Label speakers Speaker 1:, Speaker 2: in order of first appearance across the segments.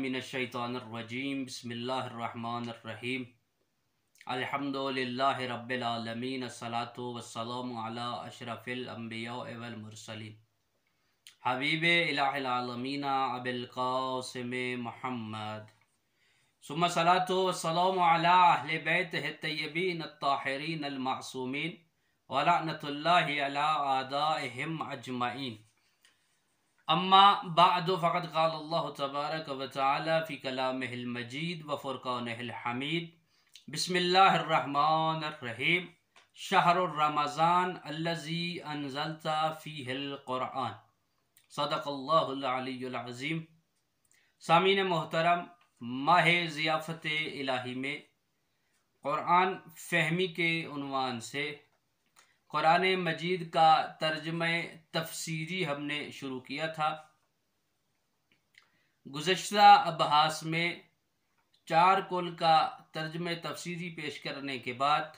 Speaker 1: मिनश्शैतानिर्रजीम बिस्मिल्लाहिर्रहमानिर्रहीम अल्हम्दुलिल्लाहि रब्बिल आलमीन अस्सलातु वस्सलामु अला अशरफिल अंबिया वल मुरसलीन हबीबे इलाहिल आलमीन अबिल कासिम मुहम्मद सुम्मा सलातु वस्सलामु अला अहले बैतिहि तय्यबीन अत्ताहिरीन अल मासूमीन व लअनतुल्लाहि अला आदाइहिम अजमईन। अम्मा बादु फ़क़द क़ाल अल्लाहु तबारक व तआला फ़ी कलामिहिल मजीद व फ़ुरक़ानिहिल हमीद बिस्मिल्लाहिर्रहमानिर्रहीम शहरुर रमज़ान अल्लज़ी अनज़लता फ़ीहिल क़ुरआन सदक़ल्लाहुल अलियुल अज़ीम। सामीन मोहतरम, माह ज़ियाफ़त इलाही में क़ुरआन फ़हमी के उन्वान से कुरान मजीद का तर्जुमा तफसीरी हमने शुरू किया था। गुज़श्ता अबहास में 4 कुल का तर्जुमा तफसीरी पेश करने के बाद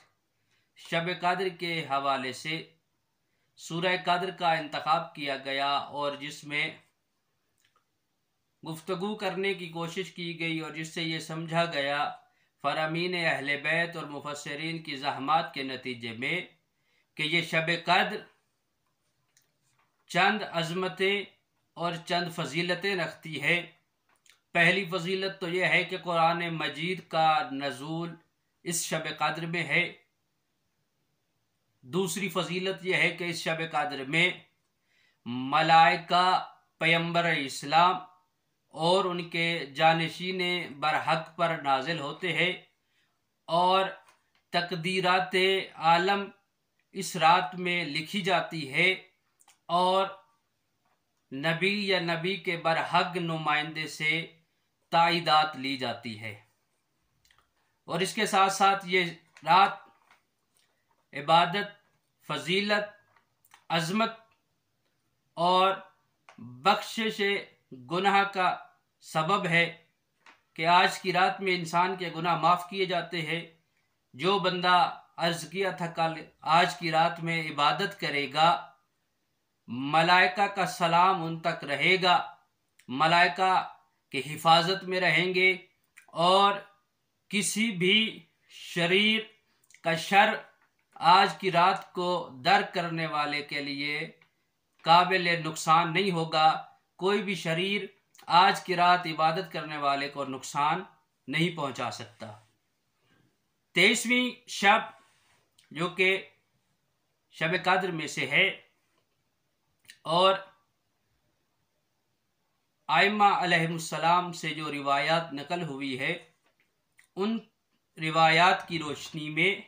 Speaker 1: शब कद्र के हवाले से सूरह कद्र का इंतखाब किया गया और जिसमें गुफ्तगू करने की कोशिश की गई और जिससे ये समझा गया फ़रामीन अहले बैत और मुफस्सिरीन की ज़हमात के नतीजे में कि ये शब कद्र चंद अज़मतें और चंद फजीलतें रखती है। पहली फजीलत तो यह है कि कुरान मजीद का नज़ूल इस शब कद्र में है। दूसरी फजीलत यह है कि इस शब कद्र में मलाइका पैगंबर इस्लाम और उनके जानशीन बरहक पर नाजिल होते हैं और तकदीरात आलम इस रात में लिखी जाती है और नबी या नबी के बरहक नुमाइंदे से ताइदात ली जाती है। और इसके साथ साथ ये रात इबादत, फजीलत, अज़मत और बख्शिश गुनाह का सबब है कि आज की रात में इंसान के गुनाह माफ़ किए जाते हैं। जो बंदा अर्ज़ किया था कल, आज की रात में इबादत करेगा, मलाइका का सलाम उन तक रहेगा, मलाइका की हिफाजत में रहेंगे और किसी भी शरीर का शर आज की रात को दर करने वाले के लिए काबिल नुकसान नहीं होगा। कोई भी शरीर आज की रात इबादत करने वाले को नुकसान नहीं पहुंचा सकता। 23वीं शब जो कि शब कद्र में से है और आइम्मा अलैहिमुस्सलाम से जो रिवायात नकल हुई है उन रिवायात की रोशनी में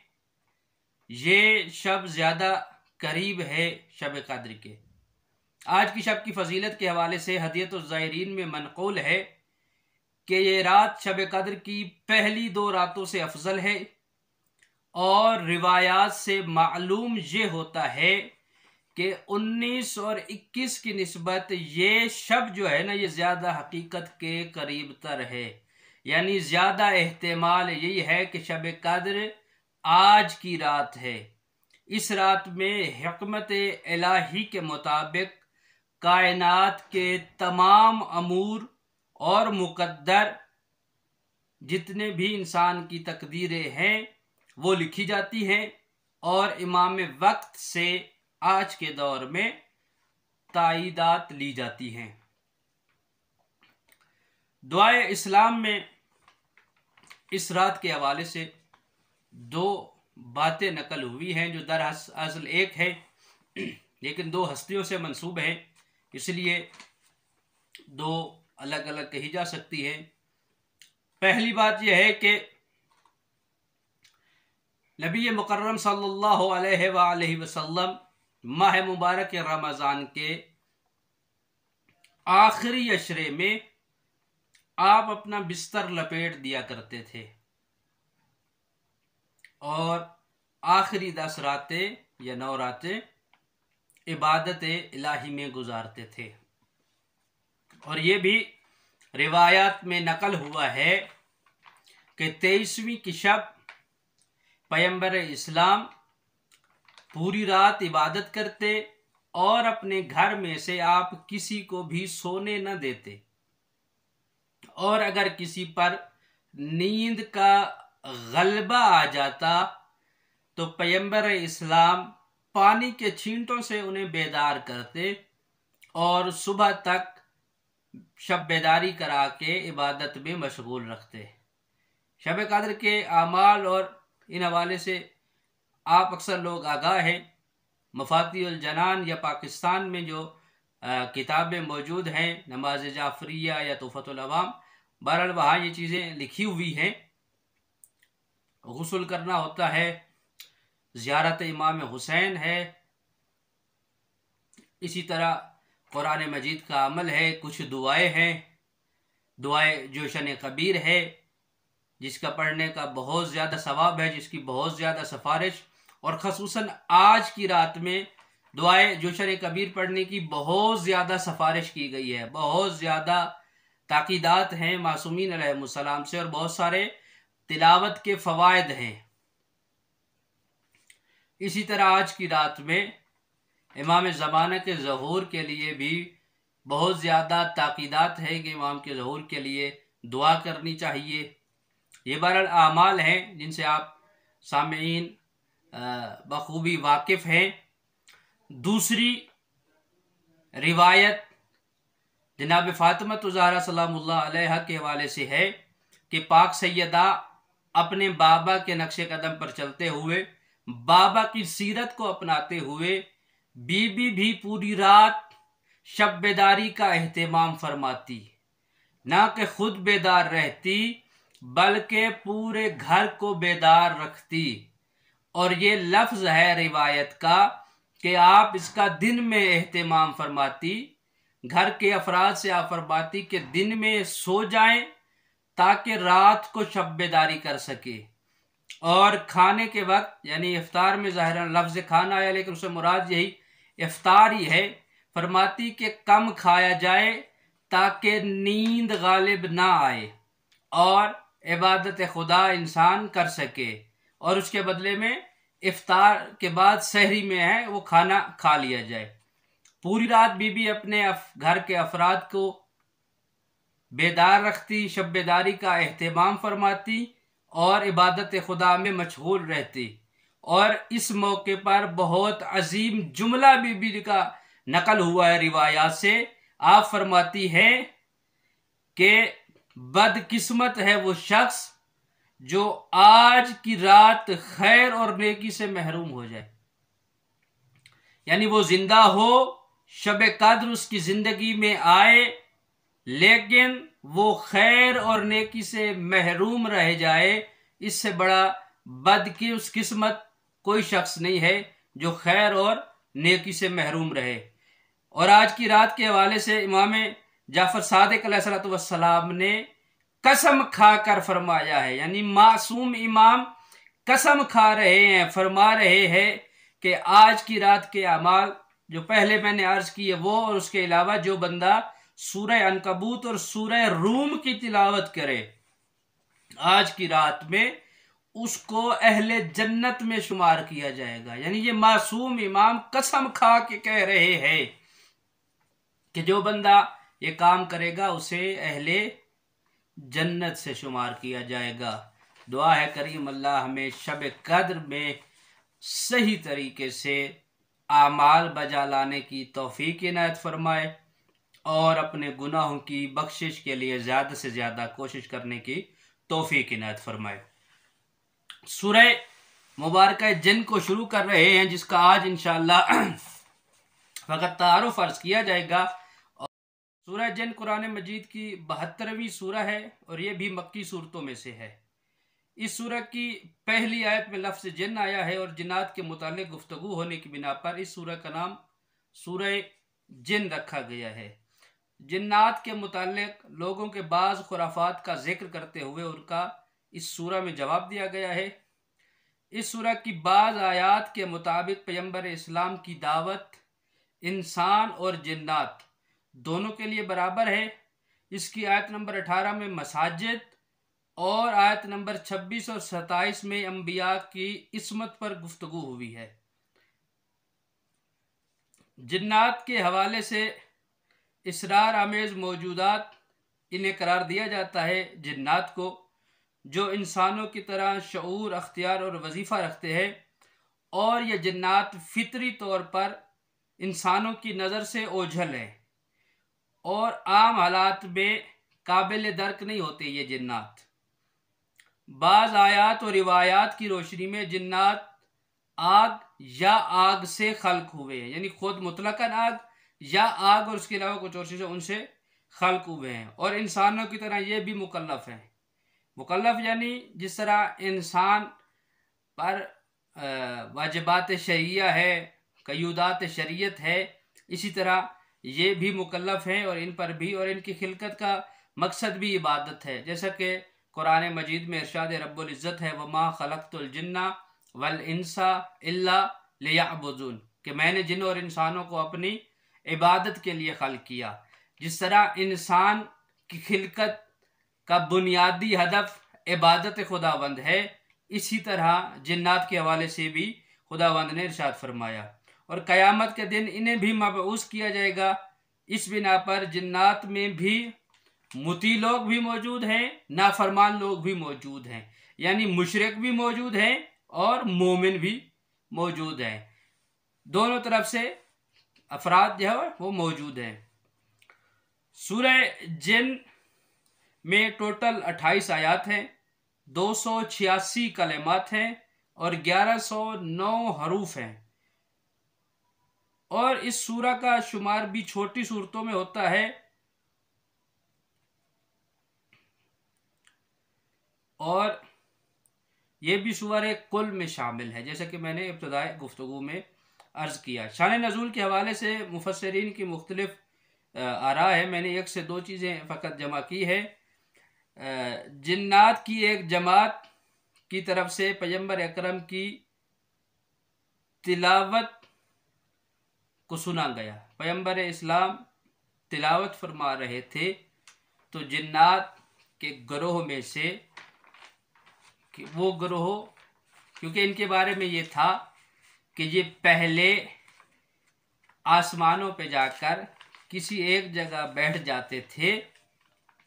Speaker 1: ये शब ज़्यादा करीब है शब कद्र के। आज की शब की फजीलत के हवाले से हदीयतुज़ ज़ायरीन में मनक़ूल है कि ये रात शब कद्र की पहली 2 रातों से अफजल है और रिवायात से मालूम ये होता है कि 19 और 21 की निस्बत ये शब जो है ना, ये ज़्यादा हकीकत के करीब तर है। यानी ज़्यादा एहतमाल यही है कि शब कद्र आज की रात है। इस रात में हिकमत इलाही के मुताबिक कायनात के तमाम अमूर और मुकद्दर जितने भी इंसान की तकदीरें हैं वो लिखी जाती हैं और इमाम वक्त से आज के दौर में ताइदात ली जाती हैं। दुआए इस्लाम में इस रात के हवाले से 2 बातें नकल हुई हैं जो दरअसल एक है लेकिन 2 हस्तियों से मंसूब हैं, इसलिए 2 अलग अलग कही जा सकती है। पहली बात यह है कि नबी मुकर्रम सल्लल्लाहु अलैहि वसल्लम माह मुबारक रमज़ान के आखिरी अशरे में आप अपना बिस्तर लपेट दिया करते थे और आखिरी 10 रातें या 9 रातें इबादत इलाही में गुजारते थे। और ये भी रिवायात में नकल हुआ है कि 23वीं की शब पैगंबर इस्लाम पूरी रात इबादत करते और अपने घर में से आप किसी को भी सोने न देते और अगर किसी पर नींद का गलबा आ जाता तो पैगंबर इस्लाम पानी के छींटों से उन्हें बेदार करते और सुबह तक शब बेदारी करा के इबादत में मशगूल रखते। शब कद्र के आमाल और इन हवाले से आप अक्सर लोग आगाह हैं। मफातिउल जनान या पाकिस्तान में जो किताबें मौजूद हैं, नमाज जाफरिया या तोहफतुल अवाम, बहरहाल वहाँ ये चीज़ें लिखी हुई हैं। गुस्ल करना होता है, ज़ियारत इमाम हुसैन है, इसी तरह कुरान मजीद का अमल है, कुछ दुआएं हैं, दुआए जोशन कबीर है जिसका पढ़ने का बहुत ज़्यादा सवाब है, जिसकी बहुत ज़्यादा सिफारिश, और ख़ुसूसन आज की रात में दुआए जोशन कबीर पढ़ने की बहुत ज़्यादा सिफारिश की गई है। बहुत ज़्यादा ताकीदात हैं मासूमीन अलैहिस्सलाम से और बहुत सारे तिलावत के फ़वाइद हैं। इसी तरह आज की रात में इमाम ज़माना के ज़हूर के लिए भी बहुत ज़्यादा ताकीदात है कि इमाम के ज़हूर के लिए दुआ करनी चाहिए। ये बहरहाल आमाल हैं जिनसे आप सामीन बखूबी वाकिफ़ हैं। दूसरी रिवायत जनाब फ़ातिमा ज़हरा सलामुल्लाह अलैहा के हवाले से है कि पाक सैयदा अपने बाबा के नक्शे कदम पर चलते हुए, बाबा की सीरत को अपनाते हुए बीबी भी पूरी रात शब बेदारी का एहतमाम फरमाती, ना कि खुद बेदार रहती बल्कि पूरे घर को बेदार रखती। और ये लफ्ज़ है रिवायत का कि आप इसका दिन में एहतमाम फरमाती, घर के अफराद से आप फरमाती कि दिन में सो जाएं ताकि रात को शब बेदारी कर सके। और खाने के वक्त यानी इफ्तार में ज़ाहिरन लफ्ज़ खाना आया लेकिन उससे मुराद यही इफ्तार ही है। फरमाती कि कम खाया जाए ताकि नींद गालिब ना आए और इबादत खुदा इंसान कर सके, और उसके बदले में इफ्तार के बाद सहरी में है वो खाना खा लिया जाए। पूरी रात बीबी अपने घर के अफराद को बेदार रखती, शब बेदारी का एहतमाम फरमाती और इबादत खुदा में मशगूल रहती। और इस मौके पर बहुत अजीम जुमला बीबी का नकल हुआ है रिवायात से। आप फरमाती हैं कि बदकिस्मत है वो शख्स जो आज की रात खैर और नेकी से महरूम हो जाए। यानी वो जिंदा हो, शब कद्र उसकी जिंदगी में आए, लेकिन वो खैर और नेकी से महरूम रह जाए। इससे बड़ा बदकिस्मत कोई शख्स नहीं है जो खैर और नेकी से महरूम रहे। और आज की रात के हवाले से इमाम जाफर सादिक अलैहिस्सलाम ने कसम खाकर फरमाया है, यानी मासूम इमाम कसम खा रहे हैं, फरमा रहे हैं कि आज की रात के अमाल जो पहले मैंने अर्ज की है वो, और उसके अलावा जो बंदा सूरह अनकबूत और सूरह रूम की तिलावत करे आज की रात में, उसको अहले जन्नत में शुमार किया जाएगा। यानी ये मासूम इमाम कसम खा के कह रहे हैं कि जो बंदा ये काम करेगा उसे अहले जन्नत से शुमार किया जाएगा। दुआ है करीम अल्लाह हमें शब कद्र में सही तरीके से आमाल बजा लाने की तौफीक इनायत फरमाए और अपने गुनाहों की बख्शिश के लिए ज़्यादा से ज़्यादा कोशिश करने की तौफीक इनायत फरमाए। सूरह मुबारक जिन को शुरू कर रहे हैं, जिसका आज इंशाअल्लाह फ़कत तारुफ अर्ज किया जाएगा। सूरह जिन कुरान मजीद की 72वीं सूरह है और ये भी मक्की सूरतों में से है। इस सूरह की पहली आयत में लफ्ज़ जिन आया है और जिन्नात के मुतालिक गुफ्तगू होने की बिना पर इस सूरह का नाम सूरह जिन रखा गया है। जिन्नात के मुतालिक लोगों के बाज़ खुराफात का जिक्र करते हुए उनका इस सूरह में जवाब दिया गया है। इस सूरह की बाज़ आयात के मुताबिक पैगंबर इस्लाम की दावत इंसान और जिन्नात दोनों के लिए बराबर है। इसकी आयत नंबर 18 में मसाजिद और आयत नंबर 26 और 27 में अंबिया की इस्मत पर गुफ्तगू हुई है। जिन्नात के हवाले से इसरार आमेज मौजूदात इन्हें करार दिया जाता है जिन्नात को, जो इंसानों की तरह शऊर, अख्तियार और वजीफ़ा रखते हैं, और ये जिन्नात फितरी तौर पर इंसानों की नज़र से ओझल है और आम हालात में काबिल दर्क नहीं होते। ये जिन्नात बाज़ आयात और रिवायात की रोशनी में जिन्नात आग या आग से खल्क हुए हैं, यानी खुद मुतलकन आग या आग और उसके अलावा कुछ और चीज़ें उनसे खल्क हुए हैं, और इंसानों की तरह ये भी मुकल्लफ हैं। मुकल्लफ यानी जिस तरह इंसान पर वाजिबात शरिया है, क़यूदात शरीयत है, इसी तरह ये भी मुकल्लफ हैं और इन पर भी, और इनकी खिलकत का मकसद भी इबादत है। जैसा कि कुरान मजीद में इरशाद रब्बुल इज़्ज़त है, वमा खलक़तुल जिन्ना वल इंसा इल्ला लियअबुदून, कि मैंने जिन और इंसानों को अपनी इबादत के लिए खल्क किया। जिस तरह इंसान की खिलकत का बुनियादी हदफ इबादत खुदावंद है, इसी तरह जिन्नात के हवाले से भी खुदावंद ने इरशाद फरमाया। और क़यामत के दिन इन्हें भी मबऊस किया जाएगा। इस बिना पर जिन्नात में भी मुती लोग भी मौजूद हैं, नाफरमान लोग भी मौजूद हैं, यानी मुशरिक भी मौजूद हैं और मोमिन भी मौजूद हैं। दोनों तरफ से अफराद जो है वो मौजूद हैं। सूरह जिन में टोटल 28 आयात हैं, 286 कलेमात हैं और 1109 हरूफ हैं। और इस सूरा का शुमार भी छोटी सूरतों में होता है, और ये भी सूरह कुल में शामिल है, जैसा कि मैंने इब्तिदाई गुफ्तगू में अर्ज़ किया। शान नज़ूल के हवाले से मुफस्सिरीन की मुख्तलिफ आरा है। मैंने एक से दो चीज़ें फ़कत जमा की है। जिन्नात की एक जमात की तरफ से पैगंबर अकरम की तिलावत को सुना गया। पैगंबर इस्लाम तिलावत फरमा रहे थे, तो जिन्नात के ग्रोह में से वो ग्रोह, क्योंकि इनके बारे में ये था कि ये पहले आसमानों पे जाकर किसी एक जगह बैठ जाते थे।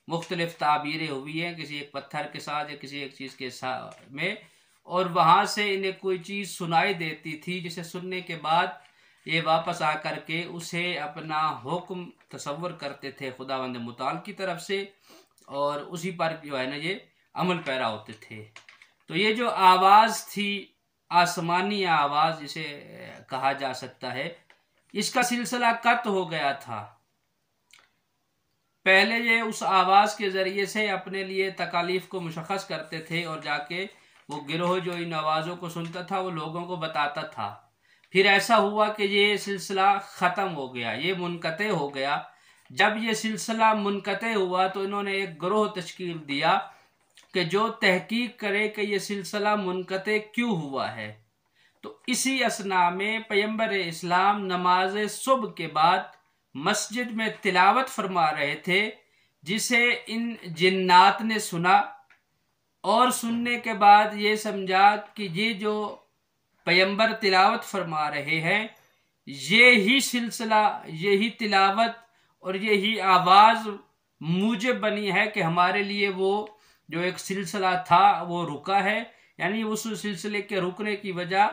Speaker 1: मुख्तलिफ ताबीरें हुई हैं, किसी एक पत्थर के साथ या किसी एक चीज़ के साथ में, और वहाँ से इन्हें कोई चीज़ सुनाई देती थी, जिसे सुनने के बाद ये वापस आकर के उसे अपना हुक्म तसव्वुर करते थे खुदावंद मुताल की तरफ से, और उसी पर जो है ना ये अमल पैरा होते थे। तो ये जो आवाज़ थी, आसमानी आवाज़ जिसे कहा जा सकता है, इसका सिलसिला कत हो गया था। पहले ये उस आवाज़ के ज़रिए से अपने लिए तकालीफ को मुशख़्ख़स करते थे, और जाके वो गिरोह जो इन आवाज़ों को सुनता था वो लोगों को बताता था। फिर ऐसा हुआ कि ये सिलसिला ख़त्म हो गया, ये मुनक़ते हो गया। जब ये सिलसिला मुनक़ते हुआ तो इन्होंने एक गिरोह तश्कील दिया कि जो तहकीक करे कि ये सिलसिला मुनक़ते क्यों हुआ है। तो इसी असना में पैगंबर इस्लाम नमाज सुबह के बाद मस्जिद में तिलावत फरमा रहे थे, जिसे इन जिन्नात ने सुना, और सुनने के बाद ये समझा कि ये जो पैगंबर तिलावत फरमा रहे हैं, ये ही सिलसिला, यही तिलावत और यही आवाज़ मूजिब बनी है कि हमारे लिए वो जो एक सिलसिला था वो रुका है। यानी उस सिलसिले के रुकने की वजह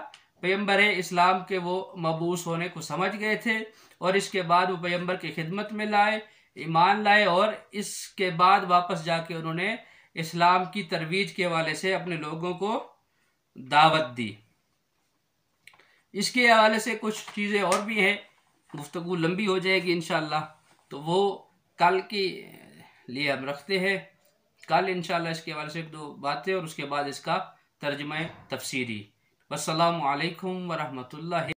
Speaker 1: पैगंबर इस्लाम के वो मबूस होने को समझ गए थे, और इसके बाद वो पैगंबर की खिदमत में लाए, ईमान लाए, और इसके बाद वापस जाके उन्होंने इस्लाम की तरवीज के हवाले से अपने लोगों को दावत दी। इसके हवाले से कुछ चीज़ें और भी हैं, गुफ्तगू लंबी हो जाएगी इंशाअल्लाह, तो वो कल के लिए हम रखते हैं। कल इंशाअल्लाह इसके हवाले से एक दो बातें और उसके बाद इसका तर्जुमा तफसीरी। वस्सलामु अलैकुम वरहमतुल्लाहि।